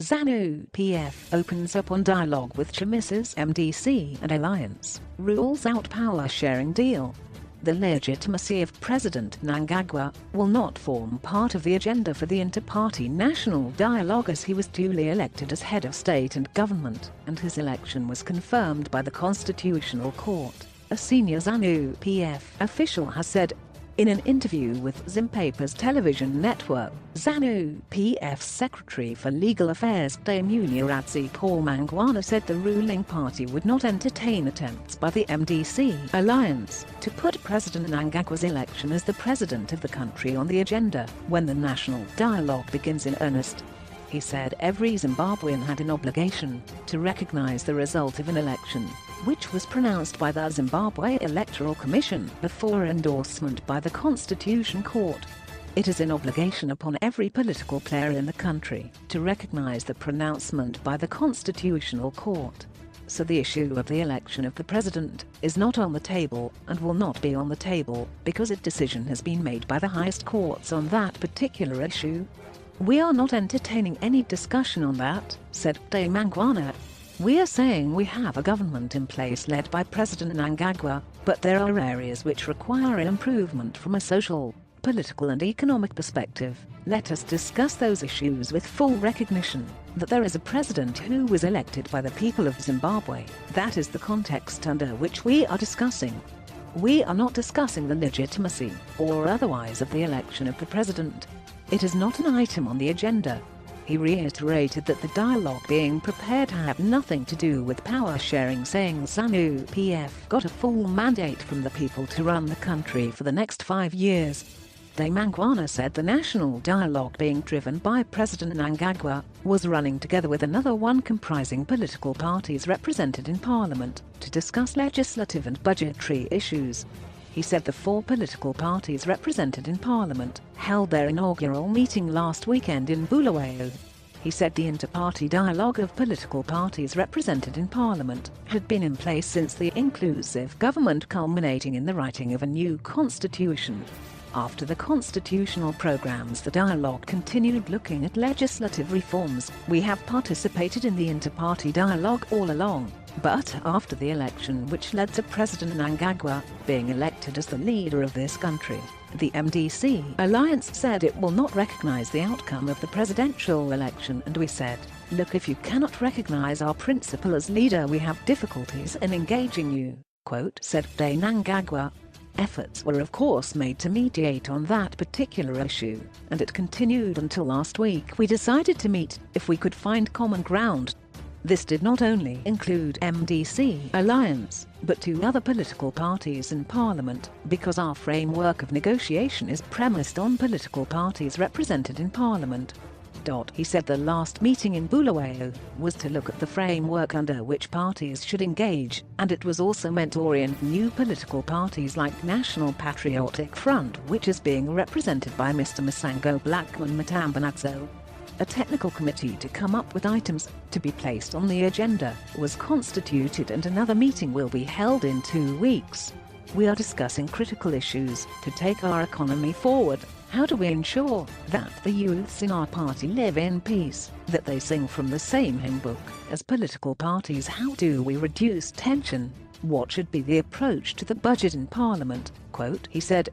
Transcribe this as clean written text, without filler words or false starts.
Zanu PF opens up on dialogue with Chamisa's MDC and alliance, rules out power-sharing deal. The legitimacy of President Mnangagwa will not form part of the agenda for the inter-party national dialogue, as he was duly elected as head of state and government, and his election was confirmed by the Constitutional Court, a senior Zanu PF official has said. In an interview with Zimbabwe's television network, Zanu PF's Secretary for Legal Affairs Damunyaradzi Paul Mangwana said the ruling party would not entertain attempts by the MDC alliance to put President Mnangagwa's election as the president of the country on the agenda when the national dialogue begins in earnest. He said every Zimbabwean had an obligation to recognize the result of an election, which was pronounced by the Zimbabwe Electoral Commission before endorsement by the Constitution Court. It is an obligation upon every political player in the country to recognize the pronouncement by the Constitutional Court. So the issue of the election of the president is not on the table and will not be on the table because a decision has been made by the highest courts on that particular issue. We are not entertaining any discussion on that, said Mangwana. We are saying we have a government in place led by President Mnangagwa, but there are areas which require improvement from a social, political and economic perspective. Let us discuss those issues with full recognition that there is a president who was elected by the people of Zimbabwe. That is the context under which we are discussing. We are not discussing the legitimacy or otherwise of the election of the president. It is not an item on the agenda. He reiterated that the dialogue being prepared had nothing to do with power sharing, saying Zanu PF got a full mandate from the people to run the country for the next 5 years. Mangwana said the national dialogue being driven by President Mnangagwa was running together with another one comprising political parties represented in Parliament to discuss legislative and budgetary issues. He said the 4 political parties represented in Parliament held their inaugural meeting last weekend in Bulawayo. He said the inter-party dialogue of political parties represented in Parliament had been in place since the inclusive government, culminating in the writing of a new constitution. After the constitutional programs, the dialogue continued looking at legislative reforms. We have participated in the inter-party dialogue all along. But after the election which led to President Mnangagwa being elected as the leader of this country, the MDC alliance said it will not recognize the outcome of the presidential election, and we said, look, if you cannot recognize our principal as leader, we have difficulties in engaging you, quote, said Mnangagwa. Efforts were of course made to mediate on that particular issue, and it continued until last week. We decided to meet if we could find common ground. This did not only include MDC alliance, but 2 other political parties in Parliament, because our framework of negotiation is premised on political parties represented in Parliament. He said the last meeting in Bulawayo was to look at the framework under which parties should engage, and it was also meant to orient new political parties like National Patriotic Front, which is being represented by Mr. Masango Blackman Matambanatso. A technical committee to come up with items to be placed on the agenda was constituted, and another meeting will be held in 2 weeks. We are discussing critical issues to take our economy forward. How do we ensure that the youths in our party live in peace, that they sing from the same hymn book as political parties? How do we reduce tension? What should be the approach to the budget in Parliament? Quote, he said,